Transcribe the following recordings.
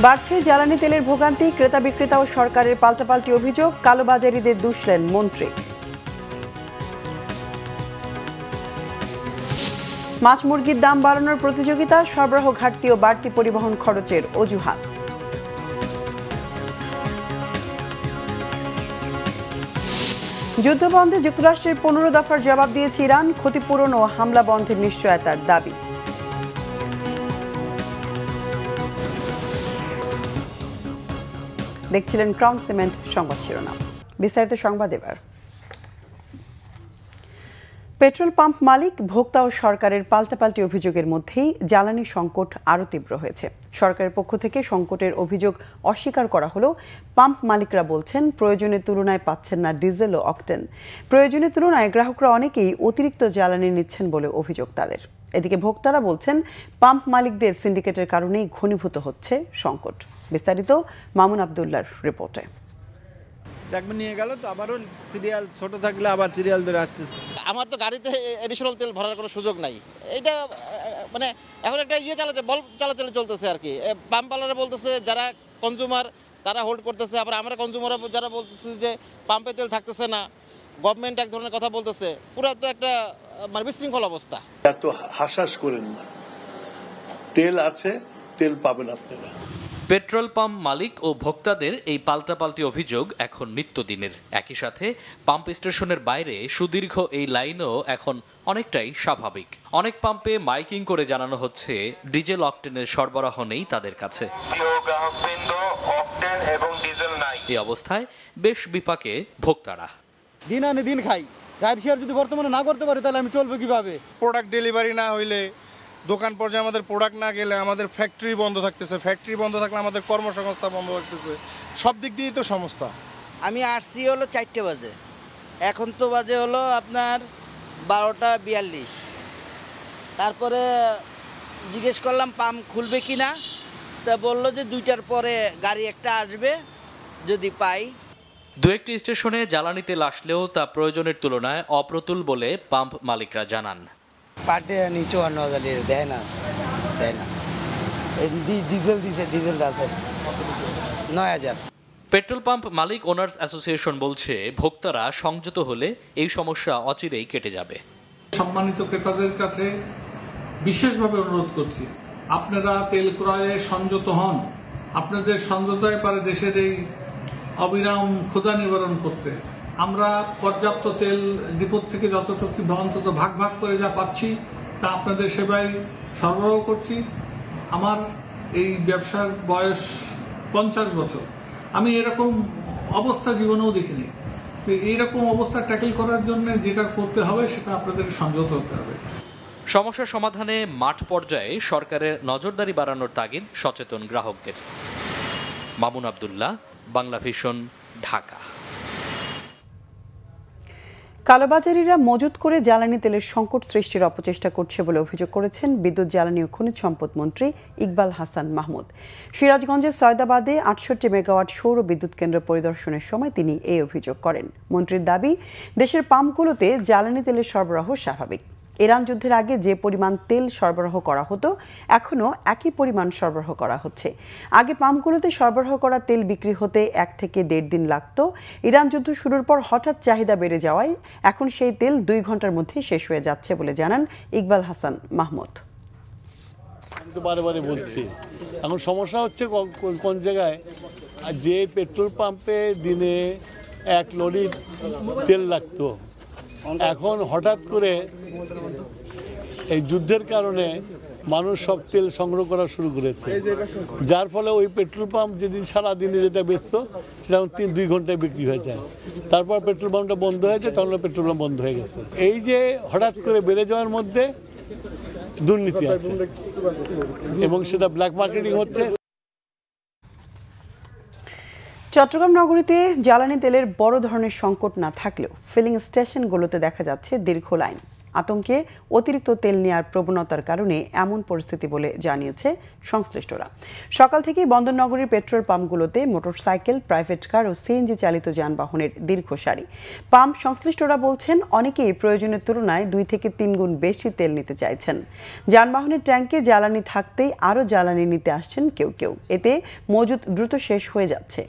বাড়ছে জ্বালানি তেলের ভোগান্তি, ক্রেতা বিক্রেতা ও সরকারের পাল্টাপাল্টি অভিযোগ, কালোবাজারিদের দুষলেন মন্ত্রী। মাছ মুরগির দাম বাড়ানোর প্রতিযোগিতা, সরবরাহ ঘাটতি ও বাড়তি পরিবহন খরচের অজুহাত। যুদ্ধবন্ধে যুক্তরাষ্ট্রের 15 দফার জবাব দিয়েছে ইরান, ক্ষতিপূরণ ও হামলা বন্ধের নিশ্চয়তার দাবি। দেখছিলেন ক্রাউন সিমেন্ট সংবাদ শিরোনাম। বিস্তারিত সংবাদ এবার। পেট্রোল পাম্প মালিক, ভোক্তা ও সরকারের পাল্টাপাল্টি অভিযোগের মধ্যেই জ্বালানি সংকট আরও তীব্র হয়েছে। সরকারের পক্ষ থেকে সংকটের অভিযোগ অস্বীকার করা হলেও পাম্প মালিকরা বলছেন প্রয়োজনের তুলনায় পাচ্ছেন না ডিজেল ও অকটেন। প্রয়োজনের তুলনায় গ্রাহকরা অনেকেই অতিরিক্ত জ্বালানি নিচ্ছেন বলে অভিযোগ তাদের। এদিকে ভোক্তারা বলছেন পাম্প মালিকদের সিন্ডিকেটের কারণেই ঘনীভূত হচ্ছে সংকট। বিস্তারিত মামুন আবদুল্লাহর রিপোর্টে। একবার নিয়ে গেল তো আবারও সিরিয়াল ছোট থাকলে আবার সিরিয়াল ধরে আসতেছে। আমার তো গাড়িতে এডিশনাল তেল ভরার কোনো সুযোগ নাই। এটা মানে এখন একটা বল চালাচালি চলতেছে আর কি। পাম্পওয়ালারা বলতেছে যারা কনজিউমার তারা হোল্ড করতেছে, আবার আমরা কনজিউমার যারা বলতেছি যে পাম্পে তেল থাকতেছে না, গভর্নমেন্ট এক ধরনের কথা বলতেছে। পুরো তো একটা মানে বিশৃঙ্খল অবস্থা। এত হাসাস করেন না, তেল আছে, তেল পাবেন আপনারা। পেট্রোল পাম্প মালিক ও ভোক্তাদের এই পাল্টাপাল্টি অভিযোগ এখন নিত্যদিনের। একই সাথে পাম্প স্টেশনের বাইরে সুদীর্ঘ এই লাইনও এখন অনেকটাই স্বাভাবিক। অনেক পাম্পে মাইকিং করে জানানো হচ্ছে ডিজেল অকটেনের সরবরাহ নেই তাদের কাছে। এই অবস্থায় বেশ বিপাকে ভোক্তারা। দিন আনে দিন খাই, রাইড শেয়ার যদি বর্তমানে না করতে পারি তাহলে আমি চলবো কিভাবে? প্রোডাক্ট ডেলিভারি না হইলে, দোকান পর্যায়ে আমাদের প্রোডাক্ট না গেলে আমাদের ফ্যাক্টরি বন্ধ থাকতেছে, ফ্যাক্টরি বন্ধ থাকলে আমাদের কর্মসংস্থান বন্ধ থাকতেছে। সব দিক দিয়েই তো সমস্যা। আমি আসছি হলো 4টে বাজে, এখন তো বাজে হলো আপনার 12টা 42। তারপরে জিজ্ঞেস করলাম পাম্প খুলবে কি না, তা বললো যে 2টার পরে গাড়ি একটা আসবে যদি পাই। দু একটি স্টেশনে জ্বালানি তেল আসলেও তা প্রয়োজনের তুলনায় অপ্রতুল বলে পাম্প মালিকরা জানান। পাটে নিচু 54,000 দেয় না ডিজেল 9,000। পেট্রোল পাম্প মালিক ওনার্স অ্যাসোসিয়েশন বলছে ভোক্তারা সংযত হলে এই সমস্যা অচিরেই কেটে যাবে। সম্মানিত ক্রেতাদের কাছে বিশেষভাবে অনুরোধ করছি, আপনারা তেল ক্রয়ে সংযত হন। আপনাদের সংযতায় পারে দেশের এই অবিরাম ক্ষুধা নিবারণ করতে। আমরা পর্যাপ্ত তেল ডিপোর থেকে যতটুকু অন্তত ভাগ ভাগ করে যা পাচ্ছি তা আপনাদের সেবায় সরবরাহ করছি। আমার এই ব্যবসার বয়স 50 বছর, আমি এরকম অবস্থা জীবনেও দেখিনি। এইরকম অবস্থা ট্যাকেল করার জন্য যেটা করতে হবে সেটা আপনাদের সংযত হতে হবে। সমস্যা সমাধানে মাঠ পর্যায়ে সরকারের নজরদারি বাড়ানোর তাগিদ সচেতন গ্রাহকদের। মামুন আবদুল্লাহ, বাংলা ভিশন, ঢাকা। কালোবাজারিরা মজুত করে জ্বালানি তেলের সংকট সৃষ্টির অপচেষ্টা করছে বলে অভিযোগ করেছেন বিদ্যুৎ, জ্বালানি ও খনিজ সম্পদ মন্ত্রী ইকবাল হাসান মাহমুদ। সিরাজগঞ্জের সয়দাবাদে 68 মেগাওয়াট সৌর বিদ্যুৎ কেন্দ্র পরিদর্শনের সময় তিনি এই অভিযোগ করেন। মন্ত্রীর দাবি, দেশের পাম্পগুলোতে জ্বালানি তেলের সরবরাহ স্বাভাবিক। ইরান যুদ্ধের আগে যে পরিমাণ তেল সরবরাহ করা হতো এখনও একই পরিমাণ সরবরাহ করা হচ্ছে। আগে পাম্পগুলোতে সরবরাহ করা তেল বিক্রি হতে 1 থেকে 1.5 দিন লাগতো। ইরান যুদ্ধ শুরুর পর হঠাৎ চাহিদা বেড়ে যাওয়ায় এখন সেই তেল 2 ঘন্টার মধ্যে শেষ হয়ে যাচ্ছে বলে জানান ইকবাল হাসান মাহমুদ। আমি তো বারে বলছি, এখন সমস্যা হচ্ছে কোন জায়গায়, যে পেট্রোল পাম্পে দিনে 1 লরি তেল লাগতো, এখন হঠাৎ করে এই যুদ্ধের কারণে মানুষ সব তেল সংগ্রহ করা শুরু করেছে, যার ফলে ওই পেট্রোল পাম্প যেদিন সারাদিনে যেটা বেচত সেটা 2 ঘন্টায় বিক্রি হয়ে যায়। তারপর পেট্রোল পাম্পটা বন্ধ হয়েছে, তখন পেট্রোল পাম্প বন্ধ হয়ে গেছে। এই যে হঠাৎ করে বেড়ে যাওয়ার মধ্যে দুর্নীতি আছে এবং সেটা ব্ল্যাক মার্কেটিং হচ্ছে। চট্টগ্রাম নগরীতে জ্বালানি তেলের বড় ধরনের সংকট না থাকলেও ফিলিং স্টেশনগুলোতে দেখা যাচ্ছে দীর্ঘ লাইন। আতঙ্কে অতিরিক্ত তেল নেওয়ার প্রবণতার কারণে এমন পরিস্থিতি বলে জানিয়েছে সংশ্লিষ্টরা। সকাল থেকেই বন্দরনগরীর পেট্রোল পাম্পগুলোতে মোটরসাইকেল, প্রাইভেট কার ও সিএনজি চালিত যানবাহনের দীর্ঘ সারি। পাম্প সংশ্লিষ্টরা বলছেন, অনেকেই প্রয়োজনের তুলনায় 2 থেকে 3 গুণ বেশি তেল নিতে চাইছেন। যানবাহনের ট্যাঙ্কে জ্বালানি থাকতেই আরও জ্বালানি নিতে আসছেন কেউ কেউ। এতে মজুদ দ্রুত শেষ হয়ে যাচ্ছে।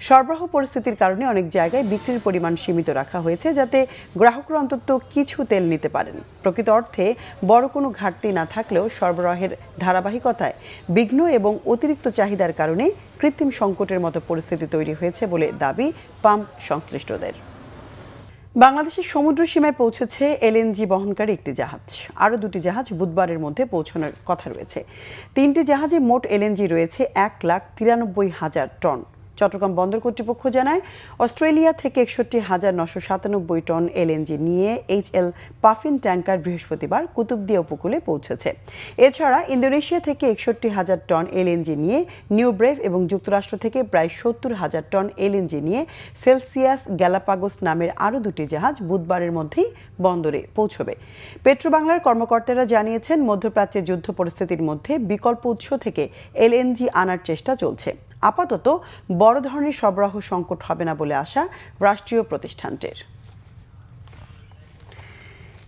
সরবরাহ পরিস্থিতির কারণে অনেক জায়গায় বিক্রির পরিমাণ সীমিত রাখা হয়েছে, যাতে গ্রাহকরা অন্তত কিছু তেল নিতে পারেন। প্রকৃত অর্থে বড় কোনো ঘাটতি না থাকলেও সরবরাহের ধারাবাহিকতায় বিঘ্ন এবং অতিরিক্ত চাহিদার কারণে কৃত্রিম সংকটের মতো পরিস্থিতি তৈরি হয়েছে বলে দাবি পাম্প সংশ্লিষ্টদের। বাংলাদেশের সমুদ্র সীমায় পৌঁছেছে এলএনজি বহনকারী একটি জাহাজ। আরও 2টি জাহাজ বুধবারের মধ্যে পৌঁছানোর কথা রয়েছে। 3টি জাহাজে মোট এলএনজি রয়েছে 1,93,000 টন। চট্টগ্রাম বন্দর কর্তৃপক্ষ জানায়, অস্ট্রেলিয়া থেকে 61,997 টন এলএনজি নিয়ে এইচএল পাফিন ট্যাঙ্কার বৃহস্পতিবার কুতুবদিয়া উপকূলে পৌঁছেছে। এছাড়া ইন্দোনেশিয়া থেকে 61,000 টন এলএনজি নিয়ে নিউ ব্রেভ এবং যুক্তরাষ্ট্র থেকে প্রায় 70,000 টন এলএনজি নিয়ে সেলসিয়াস গ্যালাপাগোস নামের আরও 2টি জাহাজ বুধবারের মধ্যেই বন্দরে পৌঁছবে। পেট্রোবাংলার কর্মকর্তারা জানিয়েছেন, মধ্যপ্রাচ্যের যুদ্ধ পরিস্থিতির মধ্যে বিকল্প উৎস থেকে এলএনজি আনার চেষ্টা চলছে। আপাতত বড় ধরনের সরবরাহ সংকট হবে না বলে আশা রাষ্ট্রীয় প্রতিষ্ঠানটির।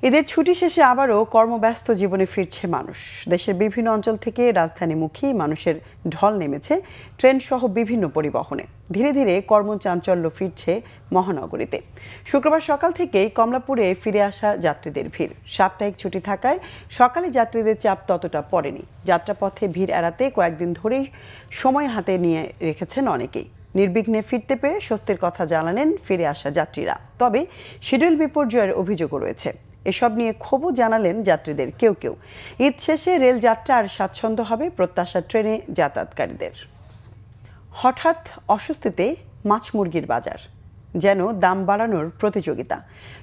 ঈদের ছুটি শেষে আবারও কর্মব্যস্ত জীবনে ফিরছে মানুষ। দেশের বিভিন্ন অঞ্চল থেকে রাজধানীমুখী মানুষের ঢল নেমেছে ট্রেন সহ বিভিন্ন পরিবহনে। ধীরে ধীরে কর্মচাঞ্চল্য ফিরছে মহানগরীতে। শুক্রবার সকাল থেকেই কমলাপুরে ফিরে আসা যাত্রীদের ভিড়। সাপ্তাহিক ছুটি থাকায় সকালে যাত্রীদের চাপ ততটা পড়েনি। যাত্রাপথে ভিড় এড়াতে কয়েকদিন ধরেই সময় হাতে নিয়ে রেখেছেন অনেকেই। নির্বিঘ্নে ফিরতে পেরে স্বস্তির কথা জানালেন ফিরে আসা যাত্রীরা। তবে শিডিউল বিপর্যয়ের অভিযোগও রয়েছে। এসব নিয়ে ক্ষোভও জানালেন যাত্রীদের কেউ কেউ। ঈদ শেষে রেল যাত্রা আর স্বাচ্ছন্দ্য হবে প্রত্যাশা ট্রেনে যাতায়াতকারীদের। হঠাৎ অস্বস্তিতে মাছ মুরগির বাজার, যেন দাম বাড়ানোর প্রতিযোগিতা।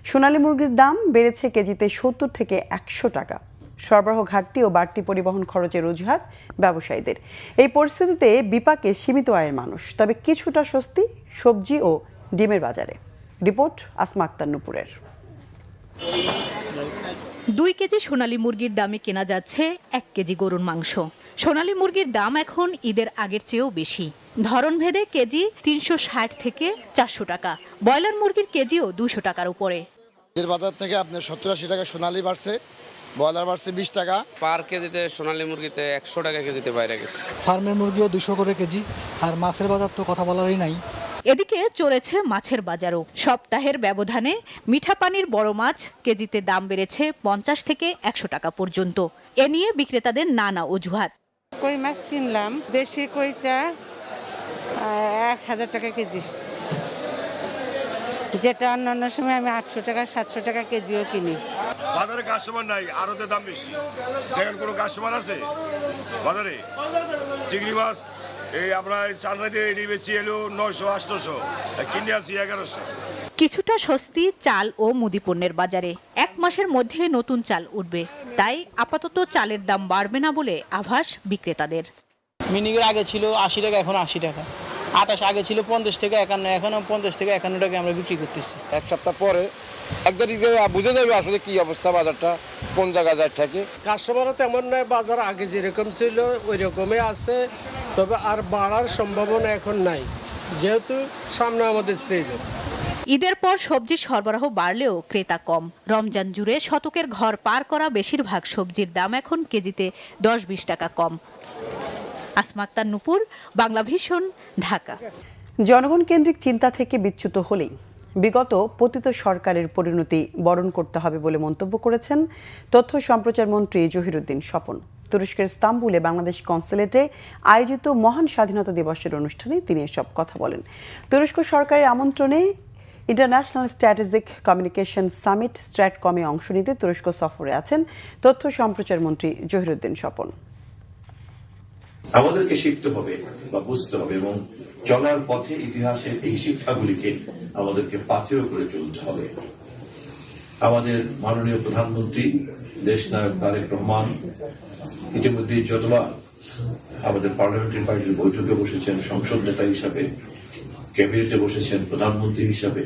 সোনালী মুরগির দাম বেড়েছে কেজিতে 70 থেকে 100 টাকা। সরবরাহ ঘাটতি ও বাড়তি পরিবহন খরচের অজুহাত ব্যবসায়ীদের। এই পরিস্থিতিতে বিপাকে সীমিত আয়ের মানুষ। তবে কিছুটা স্বস্তি সবজি ও ডিমের বাজারে। রিপোর্ট আসমা আক্তার নুপুরের। 2 কেজি সোনালী মুরগির দামে কেনা যাচ্ছে 1 কেজি গরুর মাংস। সোনালী মুরগির দাম এখন ঈদের আগের চেয়েও বেশি। ধরনভেদে কেজি 360 থেকে 400 টাকা। ব্রয়লার মুরগির কেজিও 200 টাকার উপরে। এর বাজার থেকে আপনার 70-80 টাকা সোনালী বাড়ছে, ব্রয়লার বাড়ছে 20 টাকা। পার কেজিতে সোনালী মুরগিতে 100 টাকা কেজিতে বাইরে গেছে। ফার্মের মুরগিও 200 করে কেজি। আর মাছের বাজার তো কথা বলারই নাই। এদিকে চড়েছে মাছের বাজারও। সপ্তাহের ব্যবধানে মিঠা পানির বড় মাছ কেজিতে দাম বেড়েছে 50 থেকে 100 টাকা পর্যন্ত। এ নিয়ে বিক্রেতাদের নানা অজুহাত। কই মাছ কিনলাম, দেশি কইটা 1000 টাকা কেজি, যেটা অন্যান্য সময় আমি 800 টাকা 700 টাকা কেজিও কিনি। বাজারে কাস্টমার নাই, আড়তে দাম বেশি। দেখেন কোনো কাস্টমার আছে বাজারে? চিংড়ি মাছ এই আমরা চালরাতে এটি বেচি এলো 900-800, কিনে আছি 1100। কিছুটা স্বস্তি চাল ও মুদি পণ্যের বাজারে। 1 মাসের মধ্যে নতুন চাল উঠবে, তাই আপাতত চালের দাম বাড়বে না বলে আভাস বিক্রেতাদের। মিনিকের আগে ছিল 80 টাকা, এখন 80 টাকা। 28 আগে ছিল 50 থেকে 51, এখন 50 থেকে 51 টাকা আমরা বিক্রি করতেছি। এক সপ্তাহ পরে একদম বুঝে যাবে আসলে কি অবস্থা, বাজারটা কোন জায়গায় যায় থাকে। কাস্টমারও তেমন নয়, বাজার আগে যেরকম ছিল ওই রকমই আছে, তবে আর বাড়ার সম্ভাবনা এখন নাই, যেহেতু সামনে আমাদের সিজন। ঈদের পর সবজির সরবরাহ বাড়লেও ক্রেতা কম। রমজান জুড়ে শতকের ঘর পার করা বেশিরভাগ সবজির দাম এখন কেজিতে 10-20 টাকা কম। আসমা আক্তার নুপুর, বাংলা ভিশন, ঢাকা। জনগণ কেন্দ্রিক চিন্তা থেকে বিচ্যুত হলেই বিগত পতিত সরকারের পরিণতি বরণ করতে হবে বলে মন্তব্য করেছেন তথ্য সম্প্রচার মন্ত্রী জহিরুদ্দিন স্বপন। তুরস্কের ইস্তাম্বুলে বাংলাদেশ কনসুলেটে আয়োজিত মহান স্বাধীনতা দিবসের অনুষ্ঠানে তিনি এসব কথা বলেন। তুরস্ক সরকারের আমন্ত্রণে ইন্টারন্যাশনাল স্ট্র্যাটেজিক কমিউনিকেশন সামিট স্ট্র্যাটকমে অংশ নিতে তুরস্ক সফরে আছেন তথ্য সম্প্রচার মন্ত্রী জহিরুদ্দিন স্বপন। আমাদেরকে শিখতে হবে বা বুঝতে হবে এবং চলার পথে ইতিহাসের এই শিক্ষাগুলিকে আমাদেরকে পাথেয় করে চলতে হবে। আমাদের মাননীয় প্রধানমন্ত্রী দেশনায়ক তারেক রহমান ইতিমধ্যে যতবার আমাদের পার্লামেন্টারি পার্টির বৈঠকে বসেছেন সংসদ নেতা হিসাবে, ক্যাবিনেটে বসেছেন প্রধানমন্ত্রী হিসাবে,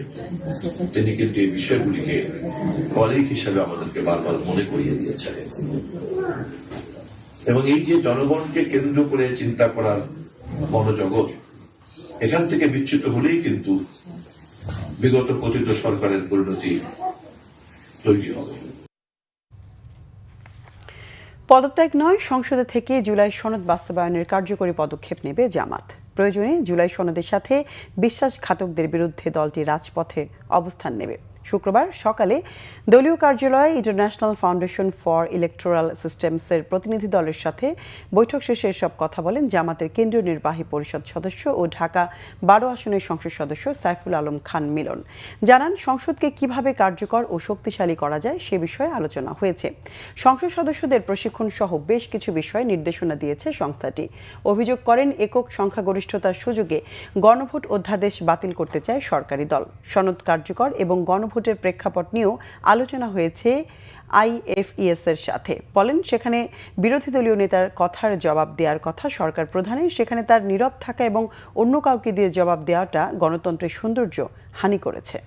তিনি কিন্তু এই বিষয়গুলিকে কলিগ হিসাবে আমাদেরকে বারবার মনে করিয়ে দিয়েছেন। এবং এই যে জনগণকে কেন্দ্র করে চিন্তা করার মনোজগৎ, এখান থেকে বিচ্যুত হলেই কিন্তু বিগত পতিত সরকারের পরিণতি তৈরি হবে। পদত্যাগ নয়, সংসদে থেকে জুলাই সনদ বাস্তবায়নের কার্যকরী পদক্ষেপ নেবে জামাত। প্রয়োজনে জুলাই সনদের সাথে বিশ্বাসঘাতকদের বিরুদ্ধে দলটি রাজপথে অবস্থান নেবে। শুক্রবার সকালে দলীয় কার্যালয়ে ইন্টারন্যাশনাল ফাউন্ডেশন ফর ইলেকটোরাল সিস্টেমসের প্রতিনিধি দলের সাথে বৈঠক শেষে এসব কথা বলেন জামাতের কেন্দ্রীয় নির্বাহী পরিষদ সদস্য ও ঢাকা 12 আসনের সংসদ সদস্য সাইফুল আলম খান মিলন। জানান, সংসদকে কিভাবে কার্যকর ও শক্তিশালী করা যায় সে বিষয়ে আলোচনা হয়েছে। সংসদ সদস্যদের প্রশিক্ষণ সহ বেশ কিছু বিষয়ে নির্দেশনা দিয়েছে সংস্থাটি। অভিযোগ করেন, একক সংখ্যাগরিষ্ঠতার সুযোগে গণভোট অধ্যাদেশ বাতিল করতে চায় সরকারি দল। সনদ কার্যকর এবং গণভোটের প্রেক্ষাপট নিয়েও আলোচনা হয়েছে আইএফইএস এর সাথে। বলেন, সেখানে বিরোধী দলীয় নেতার কথার জবাব দেওয়ার কথা সরকার প্রধানের, সেখানে তার নীরব থাকা এবং অন্য কাউকে দিয়ে জবাব দেওয়াটা গণতন্ত্রের সৌন্দর্য হানি করেছে।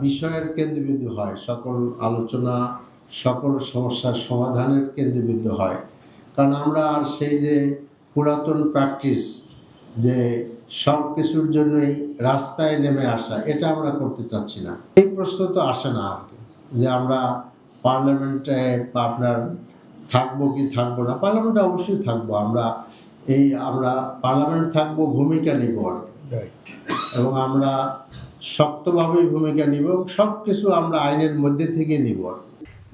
বিষয়ের কেন্দ্রবিন্দু হয়, সকল আলোচনা সকল সমস্যার সমাধানের কেন্দ্রবিন্দু হয়। কারণ আমরা আর সেই যে পুরাতন প্র্যাকটিস যে সব কিছুর জন্যই রাস্তায় নেমে আসা, এটা আমরা করতে চাচ্ছি না। এই প্রশ্ন তো আসে না আর কি যে আমরা পার্লামেন্টে আপনার থাকবো কি থাকবো না। পার্লামেন্টে অবশ্যই থাকবো, আমরা পার্লামেন্ট থাকবো, ভূমিকা নিব এবং আমরা শক্তভাবেই ভূমিকা নিব, সব কিছু আমরা আইনের মধ্যে থেকে নিব।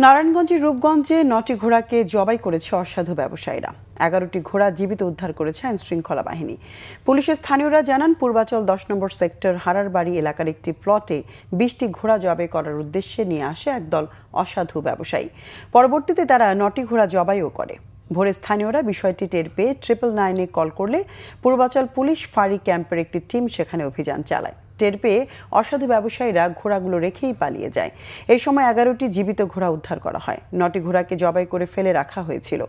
নারায়ণগঞ্জের রূপগঞ্জে 9টি ঘোড়াকে জবাই করেছে অসাধু ব্যবসায়ীরা। 11টি ঘোড়া জীবিত উদ্ধার করেছে আইন শৃঙ্খলা বাহিনী। পুলিশের স্থানীয়রা জানান, পূর্বাচল 10 নম্বর সেক্টর হারারবাড়ি এলাকার একটি প্লটে 20টি ঘোড়া জবাই করার উদ্দেশ্যে নিয়ে আসে একদল অসাধু ব্যবসায়ী। পরবর্তীতে তারা 9টি ঘোড়া জবাইও করে। ভোরে স্থানীয়রা বিষয়টি টের পেয়ে 999-এ কল করলে পূর্বাচল পুলিশ ফাঁড়ি ক্যাম্পের একটি টিম সেখানে অভিযান চালায়। টের পেয়ে অসাধু ব্যবসায়ীরা ঘোড়াগুলো রেখেই পালিয়ে যায়। এই সময় 11টি জীবিত ঘোড়া উদ্ধার করা হয়। 9টি ঘোড়াকে জবাই করে ফেলে রাখা হয়েছিল।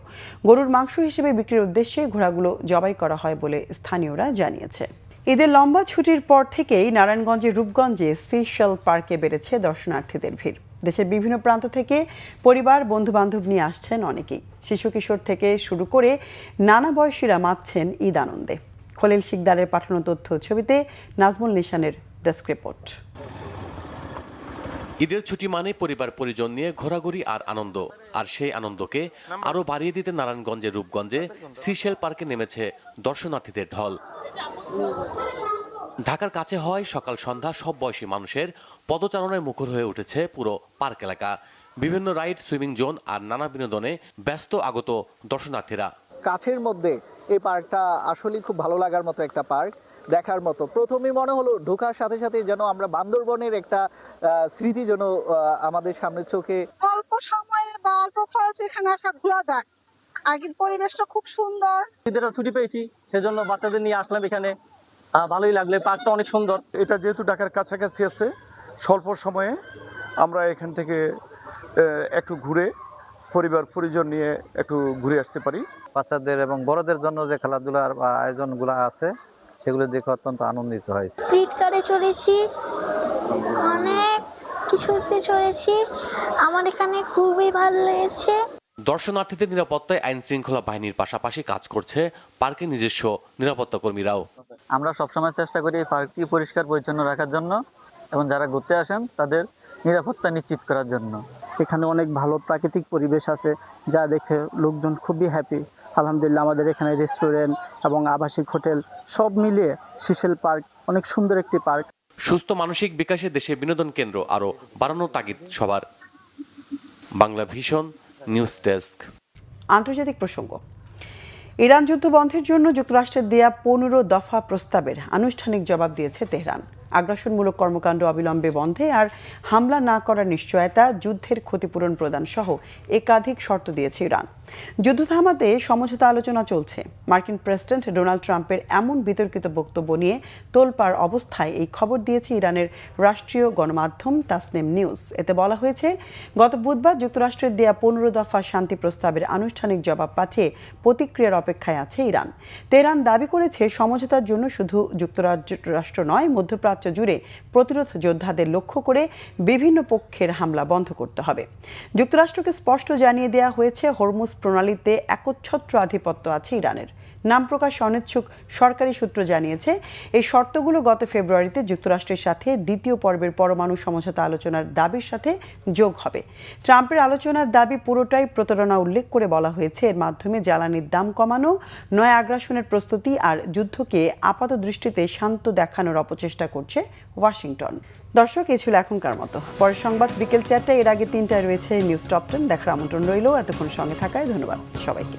গরুর মাংস হিসেবে বিক্রির উদ্দেশ্যে ঘোড়াগুলো জবাই করা হয় বলে স্থানীয়রা জানিয়েছে। ঈদের লম্বা ছুটির পর থেকেই নারায়ণগঞ্জের রূপগঞ্জে সিশেল পার্কে বেড়েছে দর্শনার্থীদের ভিড়। দেশের বিভিন্ন প্রান্ত থেকে পরিবার বন্ধু-বান্ধব নিয়ে আসছেন অনেকেই। শিশু কিশোর থেকে শুরু করে নানা বয়সীরা মাতছেন ঈদ আনন্দে। খলিল শিকদারের পাঠানো তথ্য ছবিতে নাজমুল নিশানের ডেস্ক রিপোর্ট। ঈদের ছুটি মানে পরিবার পরিজন নিয়ে ঘোরাঘুরি আর আনন্দ, আর সেই আনন্দকে আরো বাড়িয়ে দিতে নারায়ণগঞ্জের রূপগঞ্জে সিশেল পার্কে নেমেছে দর্শনার্থীদের ঢল। ঢাকার কাছে হয় সকাল সন্ধ্যা সব বয়সী মানুষের পদচারণায় মুখর হয়ে উঠেছে পুরো পার্ক এলাকা। বিভিন্ন রাইড, সুইমিং জোন আর নানা বিনোদনে ব্যস্ত আগত দর্শনার্থীরা। কাছের মধ্যে এই পার্কটা আসলে খুব ভালো লাগার মতো একটা পার্ক, দেখার মতো। প্রথমেই মনে হলো ঢোকার সাথে সাথে যেন আমরা বান্দরবনের একটা স্মৃতি যেন আমাদের সামনে চোখে। অল্প সময়ে বা অল্প খরচে এখানে আসা ঘোরা যায়। আগের পরিবেশটা খুব সুন্দর। ঈদের ছুটি পেয়েছি, সেজন্য বাচ্চাদের নিয়ে আসলাম এখানে। ভালোই লাগলো, পার্কটা অনেক সুন্দর। এটা যেহেতু ঢাকার কাছাকাছি আছে, স্বল্প সময়ে আমরা এখান থেকে একটু ঘুরে পরিবার পরিজন নিয়ে একটু ঘুরে আসতে পারি। বাচ্চাদের এবং বড়দের জন্য যে খেলাধুলার আয়োজনগুলো আছে সেগুলো দেখে অত্যন্ত আনন্দিত হয়েছে। স্পিড কারে চলেছি, অনেক কিছুতে চলেছি, আমার এখানে খুবই ভালো লেগেছে। দর্শনার্থীদের নিরাপত্তায় আইন শৃঙ্খলা বাহিনীর পাশাপাশি কাজ করছে পার্কের নিজস্ব নিরাপত্তা কর্মীরাও। আমরা সবসময় চেষ্টা করি এই পার্কটি পরিষ্কার পরিচ্ছন্ন রাখার জন্য এবং যারা ঘুরতে আসেন তাদের নিরাপত্তা নিশ্চিত করার জন্য। এখানে অনেক ভালো প্রাকৃতিক পরিবেশ আছে, যা দেখে লোকজন খুবই হ্যাপি। আলহামদুলিল্লাহ, আমাদের এখানে রেস্টুরেন্ট এবং আবাসিক হোটেল সব মিলিয়ে সিশেল পার্ক অনেক সুন্দর একটি পার্ক। সুস্থ মানসিক বিকাশে দেশে বিনোদন কেন্দ্র আরো বাড়ানোর তাগিদ সবার। Bangla vision news desk. আন্তর্জাতিক প্রসঙ্গ। ইরান যুদ্ধ বন্ধের জন্য যুক্তরাষ্ট্রের দেয়া 15 দফা প্রস্তাবের আনুষ্ঠানিক জবাব দিয়েছে তেহরান। আগ্রাসনমূলক কর্মকাণ্ড অবিলম্বে বন্ধে আর হামলা না করার নিশ্চয়তা, যুদ্ধের ক্ষতিপূরণ প্রদান সহ একাধিক শর্ত দিয়েছে ইরান। যুদ্ধ থামাতে সমঝোতা আলোচনা চলছে। মার্কিন প্রেসিডেন্ট ডোনাল্ড ট্রাম্পের এমন বিতর্কিত বক্তব্য নিয়ে তোলপাড় অবস্থায় এই খবর দিয়েছে ইরানের রাষ্ট্রীয় গণমাধ্যম তাসনিম নিউজ। এতে বলা হয়েছে, গত বুধবার যুক্তরাষ্ট্রের দেয়া 15 দফা শান্তি প্রস্তাবের আনুষ্ঠানিক জবাব পাঠিয়ে প্রতিক্রিয়ার অপেক্ষায় আছে ইরান। তেহরান দাবি করেছে সমঝোতার জন্য শুধু যুক্তরাষ্ট্র নয়, মধ্যপ্রাচ্য জুড়ে প্রতিরোধ যোদ্ধাদের লক্ষ্য করে বিভিন্ন পক্ষের হামলা বন্ধ করতে হবে। যুক্তরাষ্ট্রকে স্পষ্ট জানিয়ে দেওয়া হয়েছে, হরমুজ প্রণালীতে একচ্ছত্র আধিপত্য আছে ইরানের। নাম প্রকাশ অনিচ্ছুক সরকারি সূত্র জানিয়েছে, এই শর্তগুলো গত ফেব্রুয়ারিতে যুক্তরাষ্ট্রের সাথে দ্বিতীয় পর্বের পরমাণু সমঝোতা আলোচনার দাবির সাথে যোগ হবে। ট্রাম্পের আলোচনার দাবি পুরোটাই প্রতারণা উল্লেখ করে বলা হয়েছে, এর মাধ্যমে জ্বালানির দাম কমানো, নয়া আগ্রাসনের প্রস্তুতি আর যুদ্ধকে আপাত দৃষ্টিতে শান্ত দেখানোর অপচেষ্টা করছে ওয়াশিংটন। দর্শক, এই ছিল এখনকার মতো। পরের সংবাদ বিকেল 4টায়, এর আগে 3টায় রয়েছে নিউজ টপ 10 দেখার আমন্ত্রণ রইল। এতক্ষণ সঙ্গে থাকায় ধন্যবাদ সবাইকে।